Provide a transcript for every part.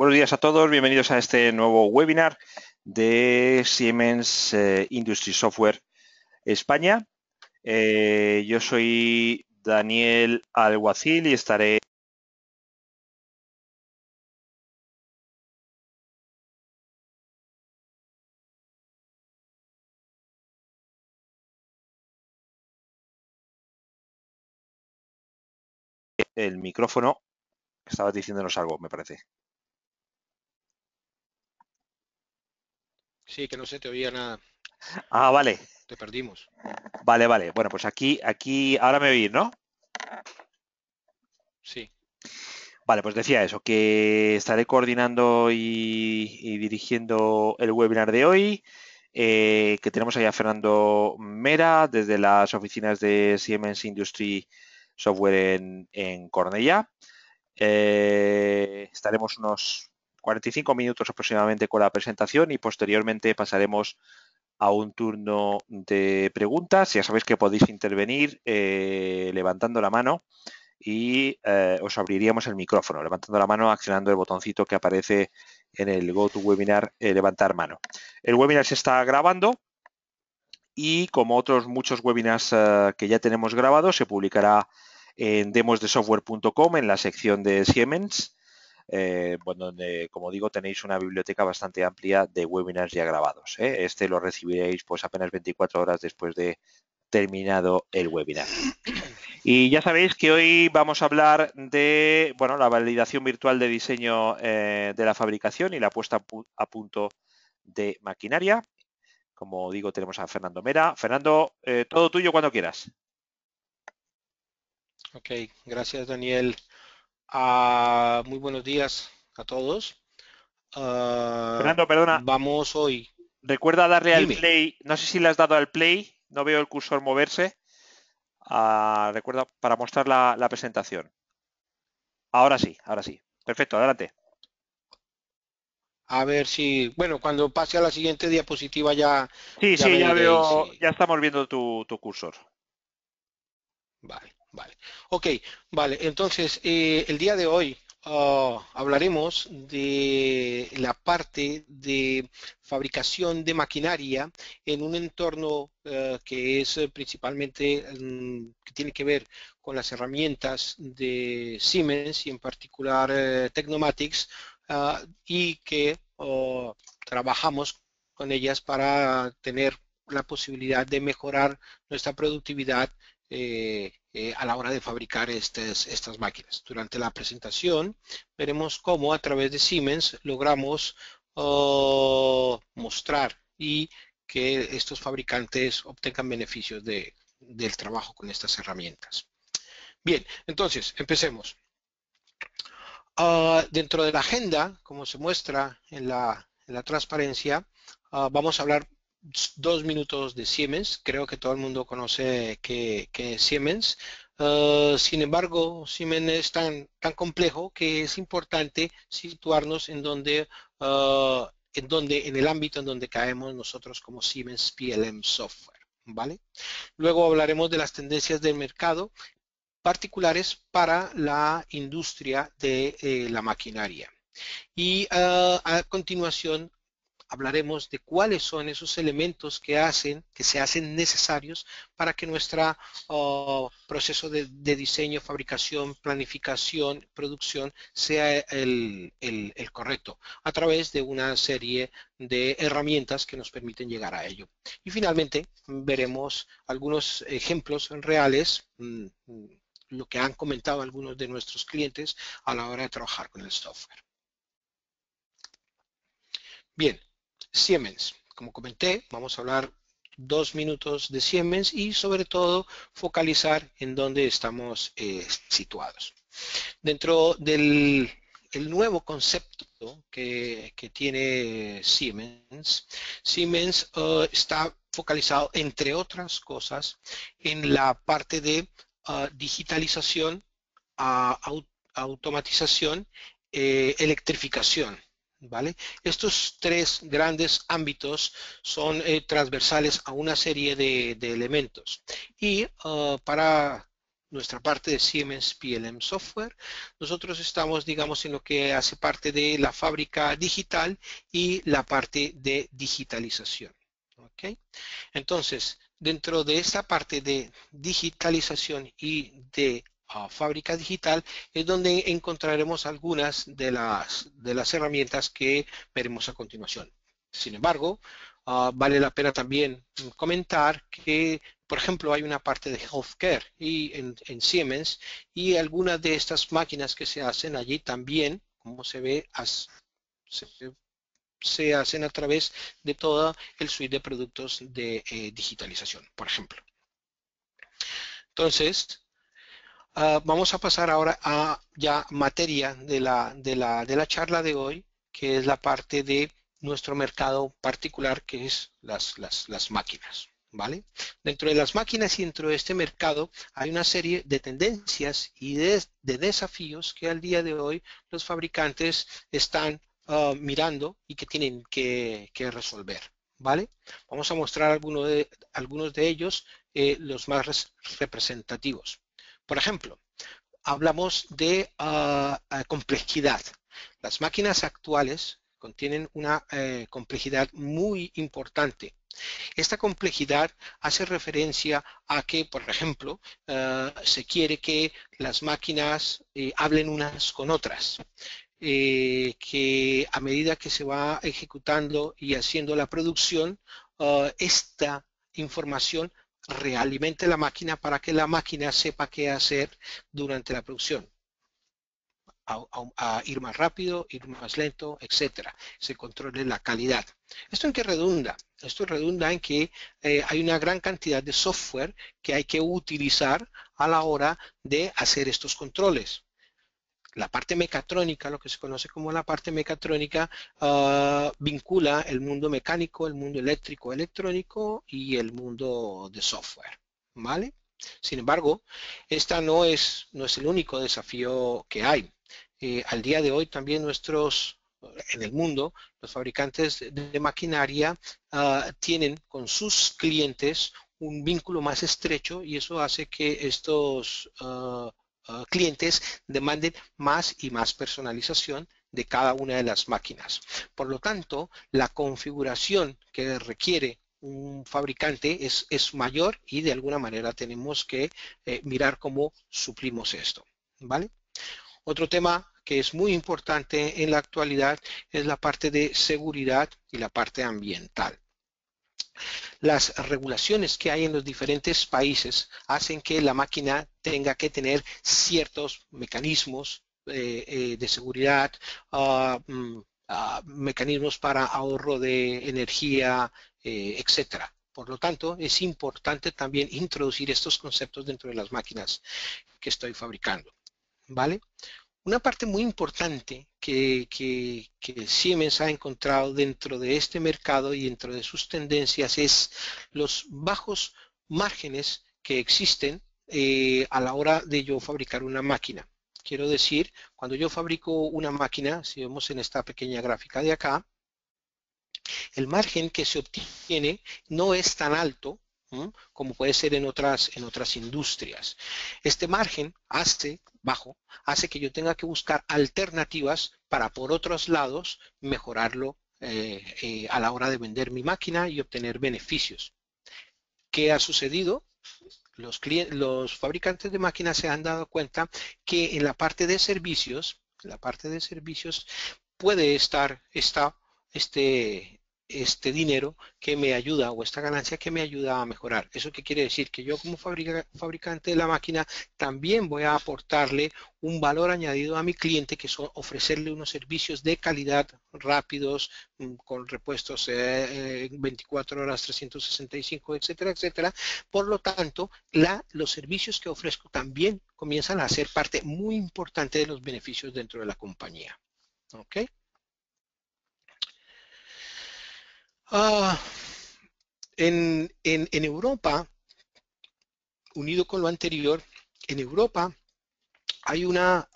Buenos días a todos, bienvenidos a este nuevo webinar de Siemens Industry Software España. Yo soy Daniel Alguacil y estaré el micrófono. Estabas diciéndonos algo, me parece. Sí, que no se te oía nada. Ah, vale. Te perdimos. Vale. Bueno, pues aquí, ahora me oís, ¿no? Sí. Vale, pues decía eso, que estaré coordinando y dirigiendo el webinar de hoy, que tenemos ahí a Fernando Mera desde las oficinas de Siemens Industry Software en Cornellá. Estaremos unos 45 minutos aproximadamente con la presentación y posteriormente pasaremos a un turno de preguntas. Ya sabéis que podéis intervenir levantando la mano y os abriríamos el micrófono, levantando la mano, accionando el botoncito que aparece en el GoToWebinar, levantar mano. El webinar se está grabando y como otros muchos webinars que ya tenemos grabados, se publicará en demosdesoftware.com en la sección de Siemens, donde, como digo, tenéis una biblioteca bastante amplia de webinars ya grabados. Este lo recibiréis pues apenas 24 horas después de terminado el webinar. Y ya sabéis que hoy vamos a hablar de la validación virtual de diseño de la fabricación y la puesta a punto de maquinaria. Como digo, tenemos a Fernando Mera. Fernando, todo tuyo cuando quieras. Ok, gracias Daniel. Muy buenos días a todos. Fernando, perdona, Vamos hoy. recuerda darle al Dime. play. No sé si le has dado al play, no veo el cursor moverse. Recuerda para mostrar la presentación. Ahora sí, ahora sí. Perfecto, adelante. A ver si, bueno, cuando pase a la siguiente diapositiva ya Sí, me ya diréis veo, si. ya estamos viendo tu cursor. Vale, vale. Ok, vale. Entonces, el día de hoy hablaremos de la parte de fabricación de maquinaria en un entorno que es principalmente que tiene que ver con las herramientas de Siemens y en particular Tecnomatics y que trabajamos con ellas para tener la posibilidad de mejorar nuestra productividad a la hora de fabricar estas máquinas. Durante la presentación veremos cómo a través de Siemens logramos mostrar y que estos fabricantes obtengan beneficios del trabajo con estas herramientas. Bien, entonces empecemos. Dentro de la agenda, como se muestra en la transparencia, vamos a hablar 2 minutos de Siemens. Creo que todo el mundo conoce que es Siemens. Sin embargo, Siemens es tan complejo que es importante situarnos en el ámbito en donde caemos nosotros como Siemens PLM Software, ¿vale? Luego hablaremos de las tendencias del mercado particulares para la industria de la maquinaria. Y a continuación hablaremos de cuáles son esos elementos que se hacen necesarios para que nuestro proceso de diseño, fabricación, planificación, producción sea el correcto a través de una serie de herramientas que nos permiten llegar a ello. Y finalmente veremos algunos ejemplos reales, lo que han comentado algunos de nuestros clientes a la hora de trabajar con el software. Bien, Siemens. Como comenté, vamos a hablar 2 minutos de Siemens y sobre todo focalizar en dónde estamos situados. Dentro del el nuevo concepto que tiene Siemens, Siemens está focalizado, entre otras cosas, en la parte de digitalización, automatización, electrificación. ¿Vale? Estos tres grandes ámbitos son transversales a una serie de elementos. Y para nuestra parte de Siemens PLM Software. Nosotros estamos, digamos, en lo que hace parte de la fábrica digital y la parte de digitalización. ¿Ok? Entonces, dentro de esta parte de digitalización y de fábrica digital es donde encontraremos algunas de las herramientas que veremos a continuación. Sin embargo, vale la pena también comentar que, por ejemplo, hay una parte de healthcare y en Siemens, y algunas de estas máquinas que se hacen allí también, como se ve, se hacen a través de todo el suite de productos de digitalización, por ejemplo. Entonces, vamos a pasar ahora a ya materia de la charla de hoy, que es la parte de nuestro mercado particular, que es las máquinas. ¿Vale? Dentro de las máquinas y dentro de este mercado hay una serie de tendencias y de desafíos que al día de hoy los fabricantes están mirando y que tienen que resolver. ¿Vale? Vamos a mostrar algunos de ellos, los más representativos. Por ejemplo, hablamos de complejidad. Las máquinas actuales contienen una complejidad muy importante. Esta complejidad hace referencia a que, por ejemplo, se quiere que las máquinas hablen unas con otras. Que a medida que se va ejecutando y haciendo la producción, esta información realimente la máquina para que la máquina sepa qué hacer durante la producción. A ir más rápido, ir más lento, etcétera. Se controle la calidad. ¿Esto en qué redunda? Esto redunda en que hay una gran cantidad de software que hay que utilizar a la hora de hacer estos controles. La parte mecatrónica, lo que se conoce como la parte mecatrónica, vincula el mundo mecánico, el mundo eléctrico, electrónico y el mundo de software. ¿Vale? Sin embargo, esta no es el único desafío que hay. Al día de hoy también en el mundo, los fabricantes de maquinaria tienen con sus clientes un vínculo más estrecho, y eso hace que estos clientes demanden más y más personalización de cada una de las máquinas. Por lo tanto, la configuración que requiere un fabricante es mayor, y de alguna manera tenemos que mirar cómo suplimos esto. ¿Vale? Otro tema que es muy importante en la actualidad es la parte de seguridad y la parte ambiental. Las regulaciones que hay en los diferentes países hacen que la máquina tenga que tener ciertos mecanismos de seguridad, mecanismos para ahorro de energía, etcétera. Por lo tanto, es importante también introducir estos conceptos dentro de las máquinas que estoy fabricando. ¿Vale? Una parte muy importante que Siemens ha encontrado dentro de este mercado y dentro de sus tendencias es los bajos márgenes que existen a la hora de yo fabricar una máquina. Quiero decir, cuando yo fabrico una máquina, si vemos en esta pequeña gráfica de acá, el margen que se obtiene no es tan alto como puede ser en otras industrias. Este margen bajo hace que yo tenga que buscar alternativas para, por otros lados, mejorarlo a la hora de vender mi máquina y obtener beneficios. ¿Qué ha sucedido? Los fabricantes de máquinas se han dado cuenta que en la parte de servicios, puede estar este dinero que me ayuda, o esta ganancia que me ayuda a mejorar. ¿Eso qué quiere decir? Que yo, como fabricante de la máquina, también voy a aportarle un valor añadido a mi cliente, que son ofrecerle unos servicios de calidad rápidos, con repuestos 24 horas, 365, etcétera, etcétera. Por lo tanto, los servicios que ofrezco también comienzan a ser parte muy importante de los beneficios dentro de la compañía. ¿Ok? En Europa, unido con lo anterior, en Europa hay una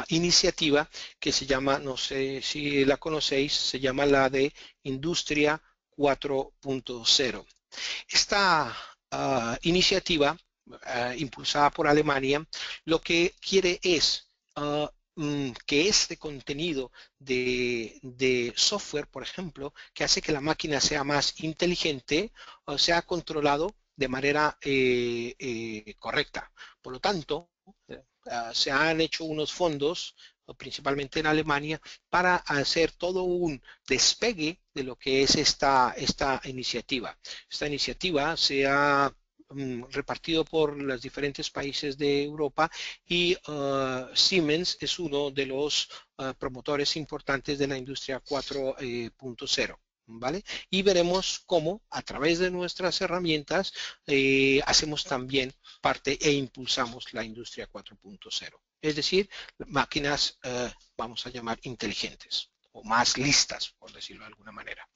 iniciativa que se llama, no sé si la conocéis, se llama la de Industria 4.0. Esta iniciativa impulsada por Alemania, lo que quiere es que este contenido de software, por ejemplo, que hace que la máquina sea más inteligente, o sea controlado de manera correcta. Por lo tanto, se han hecho unos fondos, principalmente en Alemania, para hacer todo un despegue de lo que es esta iniciativa. Esta iniciativa se ha repartido por los diferentes países de Europa y Siemens es uno de los promotores importantes de la industria 4.0. ¿Vale? Y veremos cómo a través de nuestras herramientas hacemos también parte e impulsamos la industria 4.0. Es decir, máquinas, vamos a llamar inteligentes o más listas, por decirlo de alguna manera.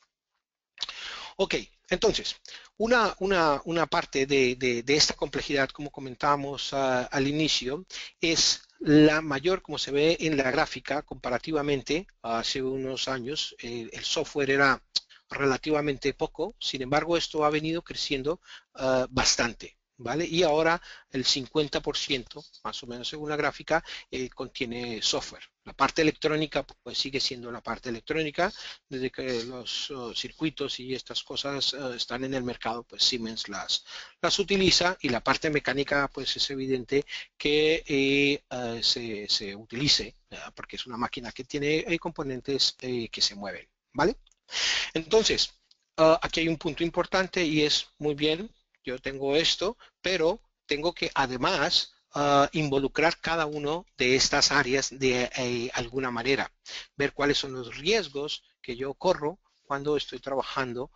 Ok, entonces, una parte de esta complejidad, como comentábamos al inicio, es la mayor, como se ve en la gráfica, comparativamente, hace unos años, el software era relativamente poco, sin embargo, esto ha venido creciendo bastante. ¿Vale? Y ahora el 50%, más o menos según la gráfica, contiene software. La parte electrónica pues sigue siendo la parte electrónica, desde que los circuitos y estas cosas están en el mercado, pues Siemens las utiliza, y la parte mecánica pues es evidente que se utilice, porque es una máquina que tiene componentes que se mueven, ¿vale? Entonces, aquí hay un punto importante y es, muy bien, yo tengo esto, pero tengo que además involucrar cada uno de estas áreas de alguna manera, ver cuáles son los riesgos que yo corro cuando estoy trabajando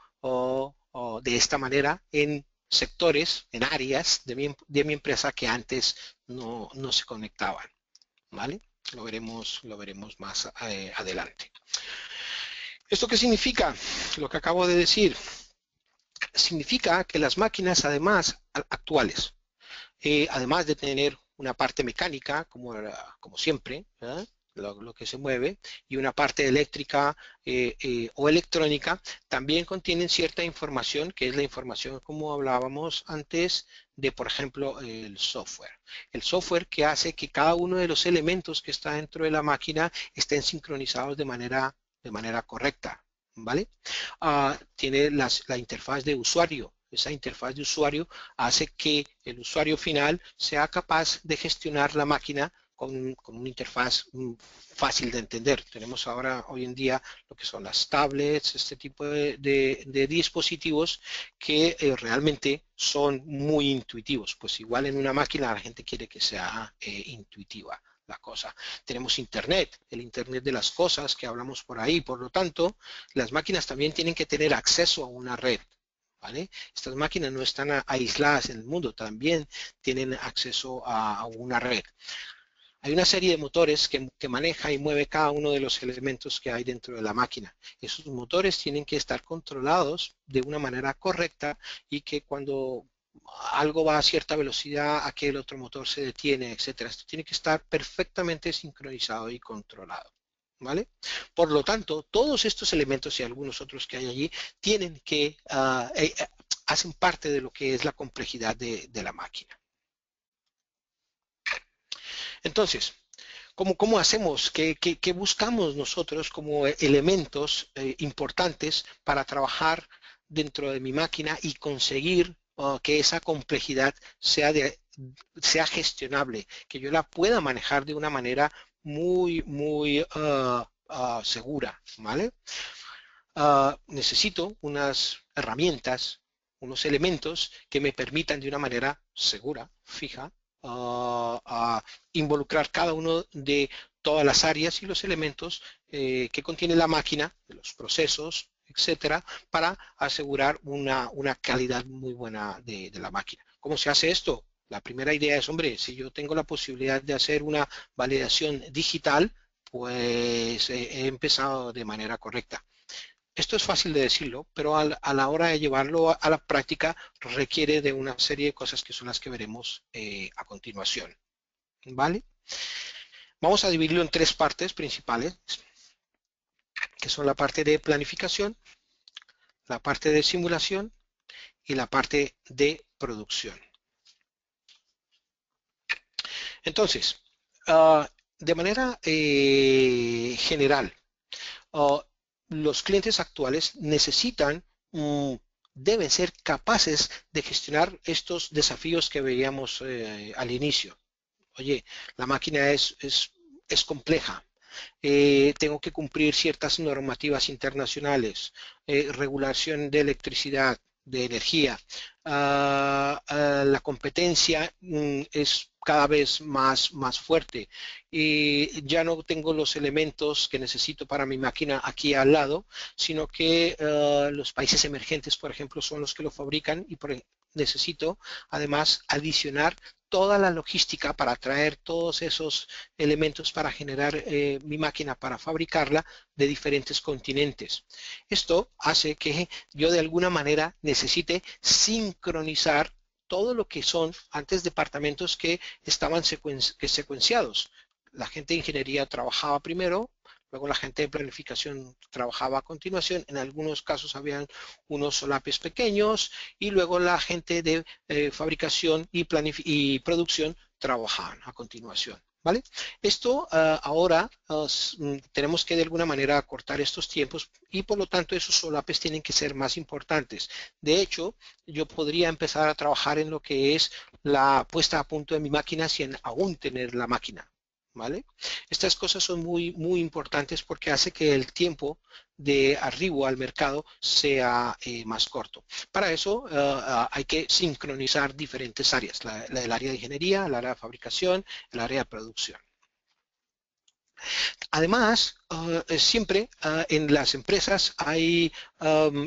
de esta manera en sectores, en áreas de mi empresa que antes no se conectaban, ¿vale? Lo veremos más adelante. ¿Esto qué significa? Lo que acabo de decir. Significa que las máquinas, además, actuales, además de tener una parte mecánica, como siempre, lo que se mueve, y una parte eléctrica o electrónica, también contienen cierta información, que es la información, como hablábamos antes, de, por ejemplo, el software. El software que hace que cada uno de los elementos que está dentro de la máquina estén sincronizados de manera correcta. ¿Vale? Tiene la interfaz de usuario. Esa interfaz de usuario hace que el usuario final sea capaz de gestionar la máquina con una interfaz fácil de entender. Tenemos ahora, hoy en día, lo que son las tablets, este tipo de dispositivos que realmente son muy intuitivos. Pues igual en una máquina la gente quiere que sea intuitiva la cosa. Tenemos Internet, el Internet de las cosas que hablamos por ahí. Por lo tanto, las máquinas también tienen que tener acceso a una red. ¿Vale? Estas máquinas no están aisladas en el mundo, también tienen acceso a una red. Hay una serie de motores que maneja y mueve cada uno de los elementos que hay dentro de la máquina. Esos motores tienen que estar controlados de una manera correcta y que cuando algo va a cierta velocidad, aquel otro motor se detiene, etcétera. Esto tiene que estar perfectamente sincronizado y controlado. ¿Vale? Por lo tanto, todos estos elementos y algunos otros que hay allí tienen que hacen parte de lo que es la complejidad de la máquina. Entonces, ¿cómo hacemos? ¿Qué buscamos nosotros como elementos importantes para trabajar dentro de mi máquina y conseguir que esa complejidad sea gestionable, que yo la pueda manejar de una manera muy segura, ¿vale? Necesito unas herramientas, unos elementos que me permitan de una manera segura, fija, involucrar cada uno de todas las áreas y los elementos que contiene la máquina, de los procesos, etcétera, para asegurar una calidad muy buena de la máquina. ¿Cómo se hace esto? La primera idea es, hombre, si yo tengo la posibilidad de hacer una validación digital, pues he empezado de manera correcta. Esto es fácil de decirlo, pero a la hora de llevarlo a la práctica requiere de una serie de cosas que son las que veremos a continuación. ¿Vale? Vamos a dividirlo en tres partes principales, que son la parte de planificación, la parte de simulación y la parte de producción. Entonces, de manera general, ah, los clientes actuales necesitan, deben ser capaces de gestionar estos desafíos que veíamos al inicio. Oye, la máquina es compleja. Tengo que cumplir ciertas normativas internacionales, regulación de electricidad, de energía. La competencia es cada vez más fuerte y ya no tengo los elementos que necesito para mi máquina aquí al lado, sino que los países emergentes, por ejemplo, son los que lo fabrican y necesito además adicionar toda la logística para traer todos esos elementos para generar mi máquina, para fabricarla de diferentes continentes. Esto hace que yo de alguna manera necesite sincronizar todo lo que son antes departamentos que estaban secuenciados. La gente de ingeniería trabajaba primero, luego la gente de planificación trabajaba a continuación, en algunos casos habían unos solapes pequeños y luego la gente de fabricación y producción trabajaban a continuación. ¿Vale? Esto ahora tenemos que de alguna manera acortar estos tiempos y por lo tanto esos solapes tienen que ser más importantes. De hecho, yo podría empezar a trabajar en lo que es la puesta a punto de mi máquina sin aún tener la máquina. ¿Vale? Estas cosas son muy importantes porque hace que el tiempo de arribo al mercado sea más corto. Para eso hay que sincronizar diferentes áreas, el área de ingeniería, el área de fabricación, el área de producción. Además, siempre en las empresas hay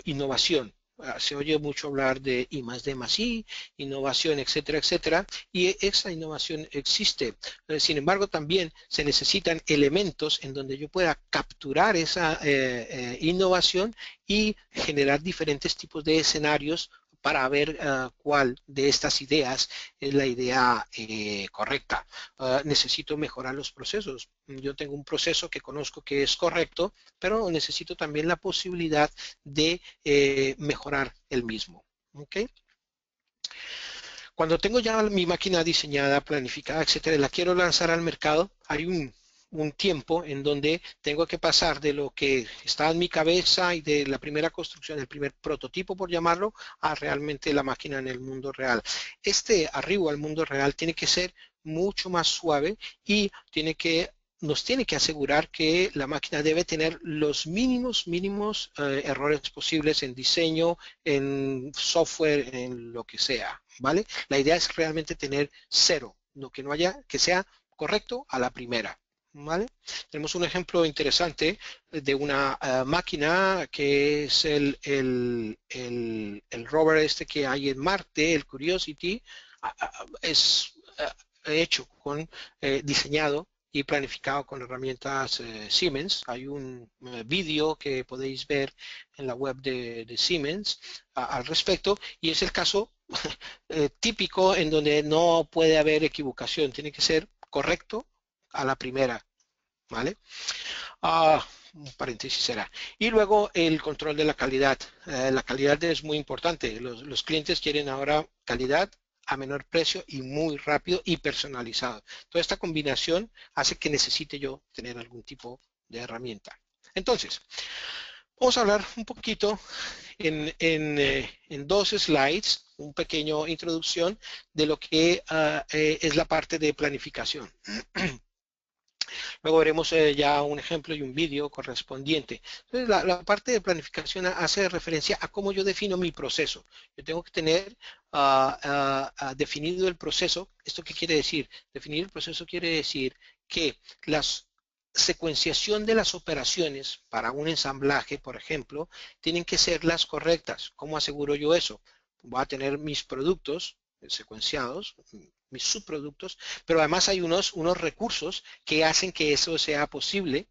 innovación. Se oye mucho hablar de I más D más I, innovación, etcétera, etcétera, y esa innovación existe. Sin embargo, también se necesitan elementos en donde yo pueda capturar esa innovación y generar diferentes tipos de escenarios para ver cuál de estas ideas es la idea correcta. Necesito mejorar los procesos. Yo tengo un proceso que conozco que es correcto, pero necesito también la posibilidad de mejorar el mismo. ¿Okay? Cuando tengo ya mi máquina diseñada, planificada, etcétera, la quiero lanzar al mercado, hay un tiempo en donde tengo que pasar de lo que está en mi cabeza y de la primera construcción, el primer prototipo, por llamarlo, a realmente la máquina en el mundo real. Este arribo al mundo real tiene que ser mucho más suave y nos tiene que asegurar que la máquina debe tener los mínimos errores posibles en diseño, en software, en lo que sea, ¿vale? La idea es realmente tener cero, lo que no haya, que sea correcto a la primera. ¿Vale? Tenemos un ejemplo interesante de una máquina que es el rover este que hay en Marte, el Curiosity, es hecho con, diseñado y planificado con herramientas Siemens. Hay un vídeo que podéis ver en la web de Siemens al respecto y es el caso típico en donde no puede haber equivocación, tiene que ser correcto a la primera, ¿vale? Un paréntesis era. Y luego el control de la calidad. La calidad es muy importante. Los clientes quieren ahora calidad a menor precio y muy rápido y personalizado. Toda esta combinación hace que necesite yo tener algún tipo de herramienta. Entonces, vamos a hablar un poquito en dos slides, un pequeño introducción de lo que es la parte de planificación. Luego veremos ya un ejemplo y un vídeo correspondiente. Entonces, la parte de planificación hace referencia a cómo yo defino mi proceso. Yo tengo que tener definido el proceso. ¿Esto qué quiere decir? Definir el proceso quiere decir que la secuenciación de las operaciones para un ensamblaje, por ejemplo, tienen que ser las correctas. ¿Cómo aseguro yo eso? Voy a tener mis productos secuenciados, mis subproductos, pero además hay unos recursos que hacen que eso sea posible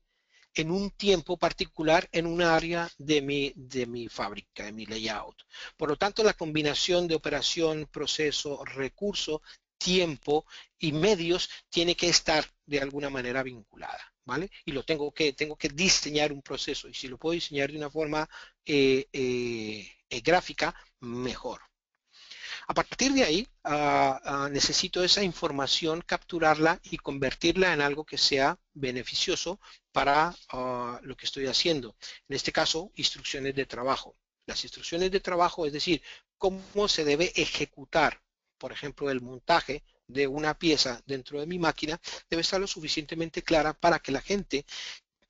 en un tiempo particular en un área de mi fábrica, de mi layout. Por lo tanto, la combinación de operación, proceso, recurso, tiempo y medios tiene que estar de alguna manera vinculada, ¿vale? Y tengo que diseñar un proceso y si lo puedo diseñar de una forma gráfica, mejor. A partir de ahí, necesito esa información, capturarla y convertirla en algo que sea beneficioso para lo que estoy haciendo. En este caso, instrucciones de trabajo. Las instrucciones de trabajo, es decir, cómo se debe ejecutar, por ejemplo, el montaje de una pieza dentro de mi máquina, debe estar lo suficientemente clara para que la gente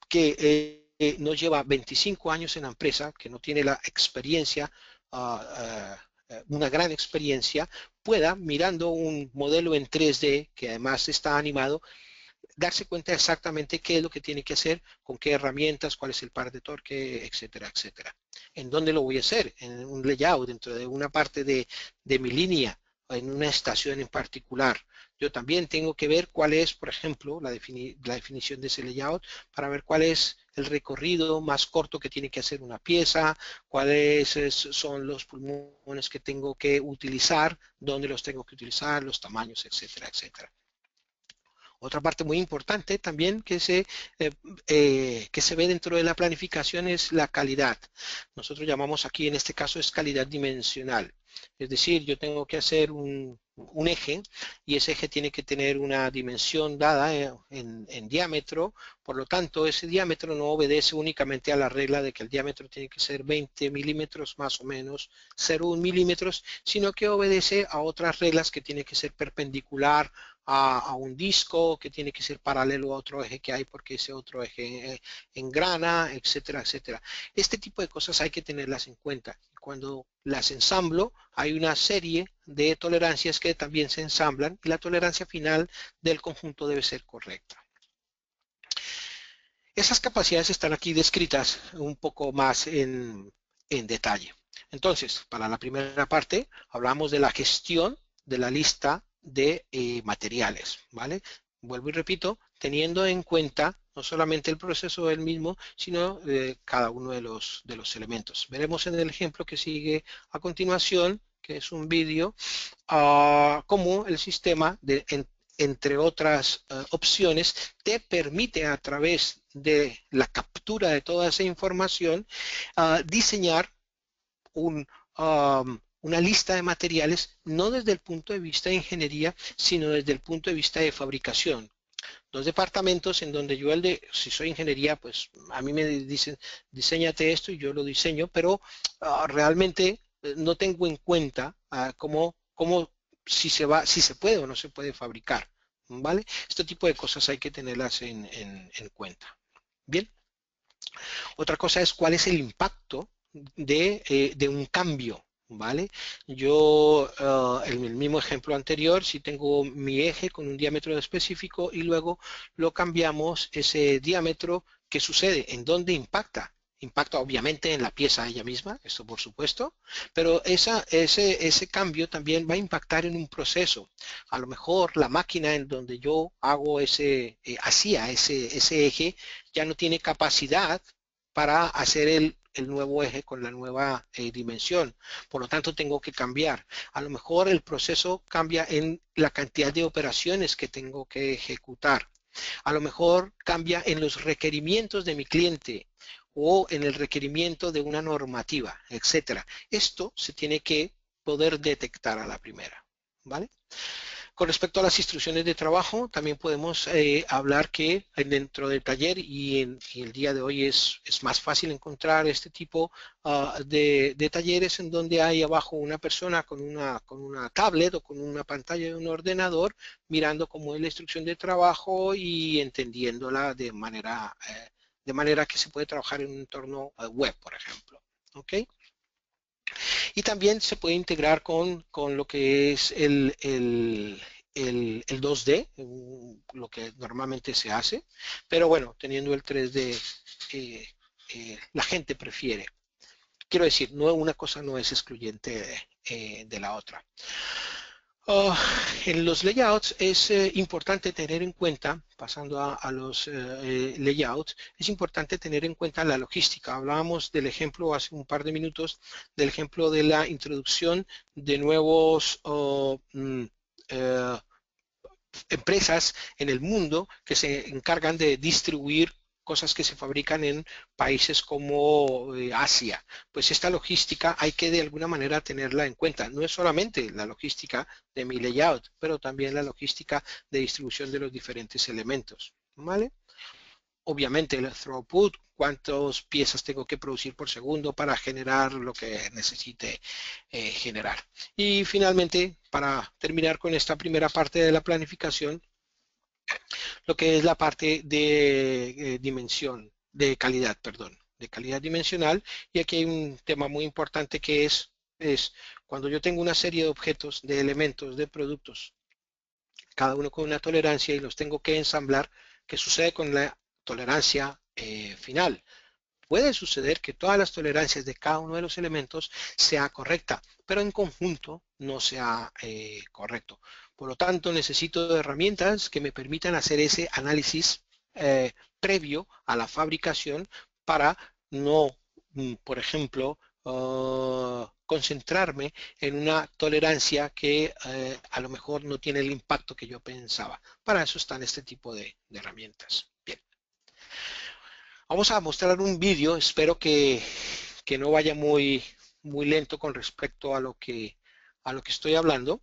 que no lleva 25 años en la empresa, que no tiene la experiencia, una gran experiencia, pueda, mirando un modelo en 3D, que además está animado, darse cuenta exactamente qué es lo que tiene que hacer, con qué herramientas, cuál es el par de torque, etcétera, etcétera. ¿En dónde lo voy a hacer? En un layout, dentro de una parte de mi línea, en una estación en particular. Yo también tengo que ver cuál es, por ejemplo, la definición de ese layout para ver cuál es el recorrido más corto que tiene que hacer una pieza, cuáles son los pulmones que tengo que utilizar, dónde los tengo que utilizar, los tamaños, etcétera, etcétera. Otra parte muy importante también que se ve dentro de la planificación es la calidad. Nosotros llamamos aquí, en este caso, es calidad dimensional. Es decir, yo tengo que hacer un eje y ese eje tiene que tener una dimensión dada en diámetro. Por lo tanto, ese diámetro no obedece únicamente a la regla de que el diámetro tiene que ser 20 milímetros más o menos 0,1 milímetros, sino que obedece a otras reglas que tiene que ser perpendicular a un disco, que tiene que ser paralelo a otro eje que hay porque ese otro eje engrana, etcétera, etcétera. Este tipo de cosas hay que tenerlas en cuenta. Cuando las ensamblo, hay una serie de tolerancias que también se ensamblan y la tolerancia final del conjunto debe ser correcta. Esas capacidades están aquí descritas un poco más en detalle. Entonces, para la primera parte, hablamos de la gestión de la lista de materiales, ¿vale? Vuelvo y repito, teniendo en cuenta no solamente el proceso del mismo, sino cada uno de los elementos. Veremos en el ejemplo que sigue a continuación, que es un vídeo, cómo el sistema entre otras opciones, te permite a través de la captura de toda esa información diseñar una lista de materiales, no desde el punto de vista de ingeniería, sino desde el punto de vista de fabricación. Dos departamentos en donde yo, si soy ingeniería, pues a mí me dicen, diseñate esto y yo lo diseño, pero realmente no tengo en cuenta cómo si se puede o no se puede fabricar, ¿vale? Este tipo de cosas hay que tenerlas en cuenta. Bien. Otra cosa es cuál es el impacto de un cambio, ¿vale? Yo, en el mismo ejemplo anterior, si tengo mi eje con un diámetro específico y luego lo cambiamos, ese diámetro, ¿qué sucede? ¿En dónde impacta? Impacta obviamente en la pieza ella misma, esto por supuesto, pero ese cambio también va a impactar en un proceso. A lo mejor la máquina en donde yo hago hacía ese eje ya no tiene capacidad para hacer el nuevo eje con la nueva dimensión. Por lo tanto, tengo que cambiar. A lo mejor el proceso cambia en la cantidad de operaciones que tengo que ejecutar. A lo mejor cambia en los requerimientos de mi cliente o en el requerimiento de una normativa, etcétera. Esto se tiene que poder detectar a la primera, ¿vale? Con respecto a las instrucciones de trabajo, también podemos hablar que dentro del taller y en el día de hoy es más fácil encontrar este tipo de talleres en donde hay abajo una persona con una tablet o con una pantalla de un ordenador mirando cómo es la instrucción de trabajo y entendiéndola de manera que se puede trabajar en un entorno web, por ejemplo. ¿Ok? Y también se puede integrar con lo que es el 2D, lo que normalmente se hace, pero bueno, teniendo el 3D, la gente prefiere. Quiero decir, una cosa no es excluyente de la otra. En los layouts es importante tener en cuenta, pasando a los layouts, es importante tener en cuenta la logística. Hablábamos del ejemplo hace un par de minutos, del ejemplo de la introducción de nuevos empresas en el mundo que se encargan de distribuir cosas que se fabrican en países como Asia. Pues esta logística hay que de alguna manera tenerla en cuenta. No es solamente la logística de mi layout, pero también la logística de distribución de los diferentes elementos, ¿vale? Obviamente el throughput, cuántas piezas tengo que producir por segundo para generar lo que necesite generar. Y finalmente, para terminar con esta primera parte de la planificación, lo que es la parte de dimensión, de calidad, perdón, de calidad dimensional. Y aquí hay un tema muy importante que es cuando yo tengo una serie de objetos, de elementos, de productos, cada uno con una tolerancia y los tengo que ensamblar, ¿qué sucede con la tolerancia final? Puede suceder que todas las tolerancias de cada uno de los elementos sea correcta, pero en conjunto no sea correcto. Por lo tanto, necesito herramientas que me permitan hacer ese análisis previo a la fabricación para no, por ejemplo, concentrarme en una tolerancia que a lo mejor no tiene el impacto que yo pensaba. Para eso están este tipo de herramientas. Bien. Vamos a mostrar un vídeo, espero que no vaya muy lento con respecto a lo que estoy hablando.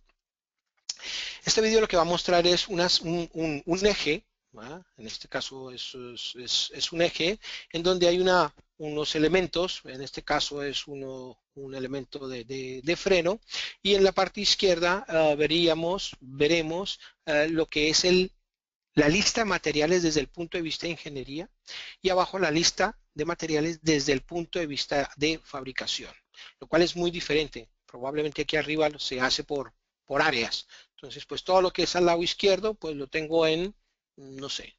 Este vídeo lo que va a mostrar es un eje, ¿verdad? En este caso es un eje en donde hay unos elementos, en este caso es un elemento de freno, y en la parte izquierda veremos lo que es la lista de materiales desde el punto de vista de ingeniería y abajo la lista de materiales desde el punto de vista de fabricación, lo cual es muy diferente. Probablemente aquí arriba se hace por áreas. Entonces, pues todo lo que es al lado izquierdo, pues lo tengo en, no sé,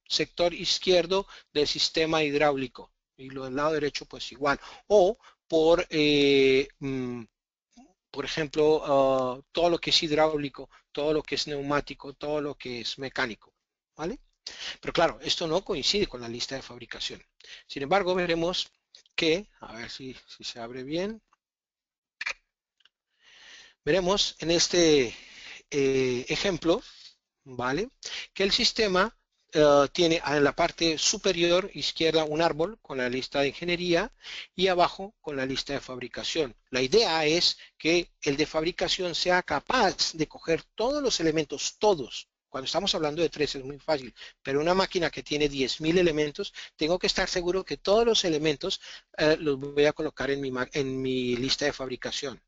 sector izquierdo del sistema hidráulico y lo del lado derecho, pues igual. O por ejemplo, todo lo que es hidráulico, todo lo que es neumático, todo lo que es mecánico, ¿vale? Pero claro, esto no coincide con la lista de fabricación. Sin embargo, veremos que, a ver si se abre bien, veremos en este ejemplo, ¿vale? Que el sistema tiene en la parte superior izquierda un árbol con la lista de ingeniería y abajo con la lista de fabricación. La idea es que el de fabricación sea capaz de coger todos los elementos, todos. Cuando estamos hablando de 3 es muy fácil, pero una máquina que tiene 10.000 elementos, tengo que estar seguro que todos los elementos los voy a colocar en mi lista de fabricación.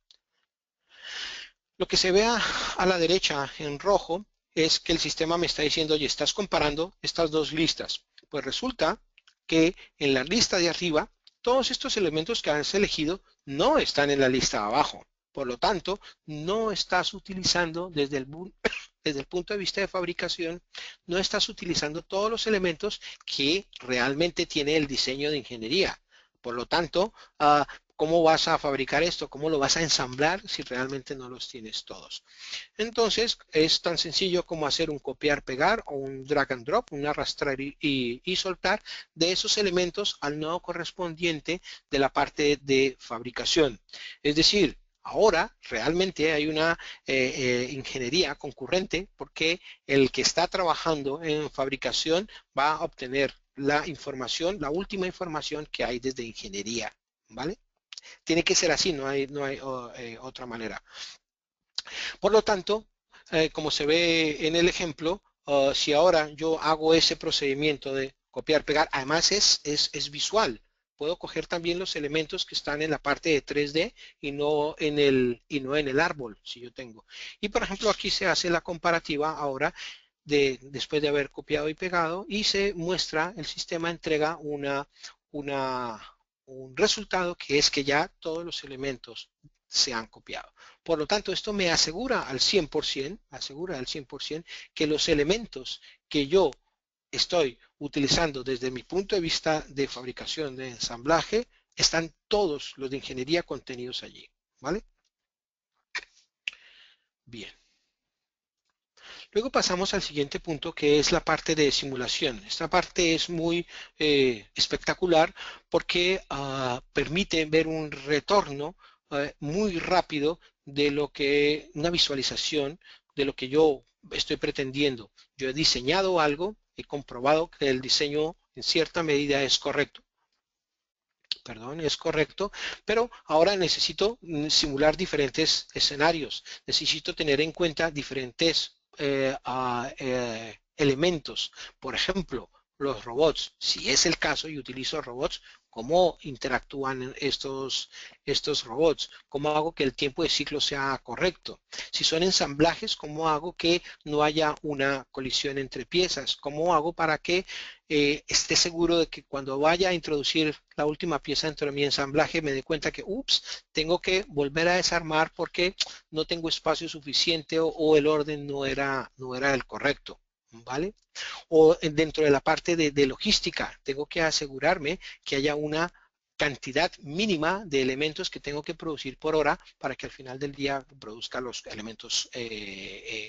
Lo que se ve a la derecha en rojo es que el sistema me está diciendo, oye, estás comparando estas dos listas. Pues resulta que en la lista de arriba, todos estos elementos que has elegido no están en la lista de abajo. Por lo tanto, no estás utilizando desde el punto de vista de fabricación, no estás utilizando todos los elementos que realmente tiene el diseño de ingeniería. Por lo tanto, ¿cómo vas a fabricar esto? ¿Cómo lo vas a ensamblar si realmente no los tienes todos? Entonces, es tan sencillo como hacer un copiar-pegar o un drag and drop, un arrastrar y soltar de esos elementos al nodo correspondiente de la parte de fabricación. Es decir, ahora realmente hay una ingeniería concurrente porque el que está trabajando en fabricación va a obtener la información, la última información que hay desde ingeniería, ¿vale? Tiene que ser así, no hay otra manera. Por lo tanto, como se ve en el ejemplo, si ahora yo hago ese procedimiento de copiar, pegar, además es visual. Puedo coger también los elementos que están en la parte de 3D y no en el árbol, si yo tengo. Y por ejemplo, aquí se hace la comparativa ahora después de haber copiado y pegado y se muestra, el sistema entrega un resultado que es que ya todos los elementos se han copiado. Por lo tanto, esto me asegura al 100%, que los elementos que yo estoy utilizando desde mi punto de vista de fabricación, de ensamblaje, están todos los de ingeniería contenidos allí, ¿vale? Bien. Luego pasamos al siguiente punto, que es la parte de simulación. Esta parte es muy espectacular porque permite ver un retorno muy rápido de una visualización de lo que yo estoy pretendiendo. Yo he diseñado algo, he comprobado que el diseño en cierta medida es correcto. Perdón, es correcto, pero ahora necesito simular diferentes escenarios. Necesito tener en cuenta diferentes elementos. Por ejemplo, los robots. Si es el caso y utilizo robots, ¿cómo interactúan estos robots? ¿Cómo hago que el tiempo de ciclo sea correcto? Si son ensamblajes, ¿cómo hago que no haya una colisión entre piezas? ¿Cómo hago para que esté seguro de que cuando vaya a introducir la última pieza dentro de mi ensamblaje me dé cuenta que, ups, tengo que volver a desarmar porque no tengo espacio suficiente o el orden no era el correcto, ¿vale? O dentro de la parte de logística, tengo que asegurarme que haya una cantidad mínima de elementos que tengo que producir por hora para que al final del día produzca los elementos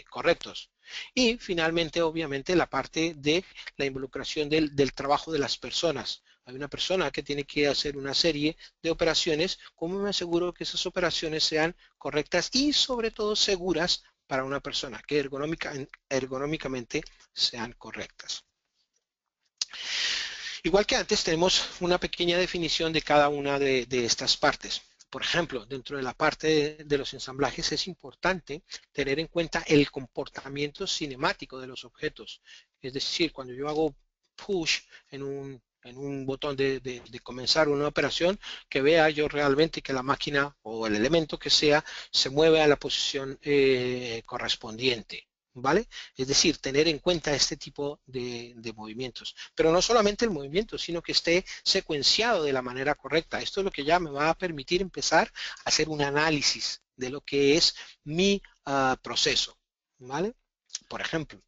correctos. Y finalmente, obviamente, la parte de la involucración del trabajo de las personas. Hay una persona que tiene que hacer una serie de operaciones. ¿Cómo me aseguro que esas operaciones sean correctas y sobre todo seguras para una persona, que ergonómicamente sean correctas? Igual que antes, tenemos una pequeña definición de cada una de estas partes. Por ejemplo, dentro de la parte de los ensamblajes es importante tener en cuenta el comportamiento cinemático de los objetos. Es decir, cuando yo hago push en un botón de comenzar una operación, que vea yo realmente que la máquina o el elemento que sea se mueve a la posición correspondiente. ¿Vale? Es decir, tener en cuenta este tipo de movimientos. Pero no solamente el movimiento, sino que esté secuenciado de la manera correcta. Esto es lo que ya me va a permitir empezar a hacer un análisis de lo que es mi proceso. ¿Vale? Por ejemplo,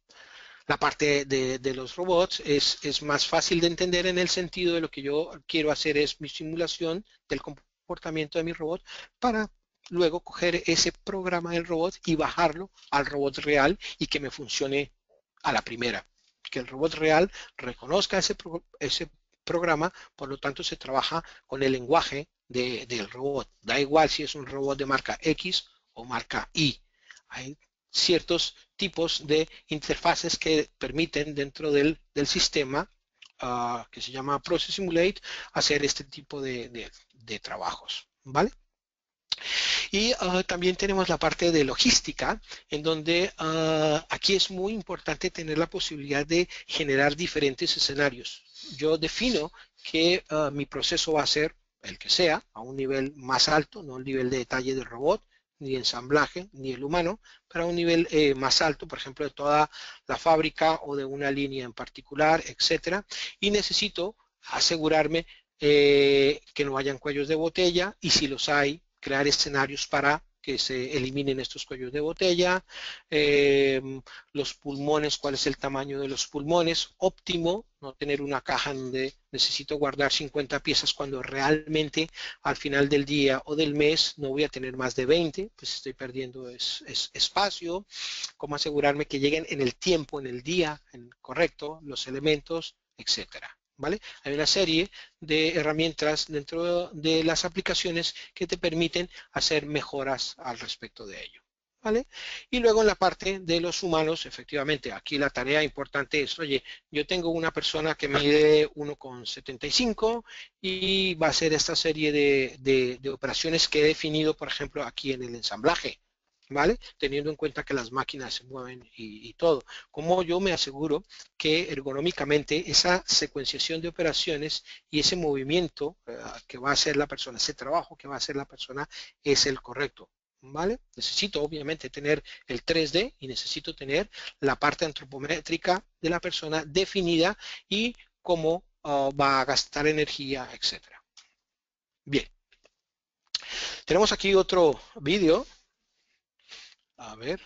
la parte de los robots es más fácil de entender en el sentido de lo que yo quiero hacer es mi simulación del comportamiento de mi robot para luego coger ese programa del robot y bajarlo al robot real y que me funcione a la primera. Que el robot real reconozca ese programa, por lo tanto se trabaja con el lenguaje del robot. Da igual si es un robot de marca X o marca Y. Hay ciertos tipos de interfaces que permiten dentro del sistema que se llama Process Simulate hacer este tipo de trabajos, ¿vale? Y también tenemos la parte de logística, en donde aquí es muy importante tener la posibilidad de generar diferentes escenarios. Yo defino que mi proceso va a ser el que sea, a un nivel más alto, no el nivel de detalle del robot, ni ensamblaje, ni el humano, pero a un nivel más alto, por ejemplo, de toda la fábrica o de una línea en particular, etcétera. Y necesito asegurarme que no hayan cuellos de botella y si los hay, crear escenarios para que se eliminen estos cuellos de botella, los pulmones, cuál es el tamaño de los pulmones, óptimo, no tener una caja donde necesito guardar 50 piezas cuando realmente al final del día o del mes no voy a tener más de 20, pues estoy perdiendo espacio, cómo asegurarme que lleguen en el tiempo, en el día correcto, los elementos, etcétera. ¿Vale? Hay una serie de herramientas dentro de las aplicaciones que te permiten hacer mejoras al respecto de ello. ¿Vale? Y luego en la parte de los humanos, efectivamente, aquí la tarea importante es, oye, yo tengo una persona que mide 1,75 y va a hacer esta serie de operaciones que he definido, por ejemplo, aquí en el ensamblaje. ¿Vale? Teniendo en cuenta que las máquinas se mueven y todo. ¿Cómo yo me aseguro que ergonómicamente esa secuenciación de operaciones y ese movimiento que va a hacer la persona, ese trabajo que va a hacer la persona es el correcto? ¿Vale? Necesito obviamente tener el 3D y necesito tener la parte antropométrica de la persona definida y cómo va a gastar energía, etcétera. Bien. Tenemos aquí otro vídeo. A ver.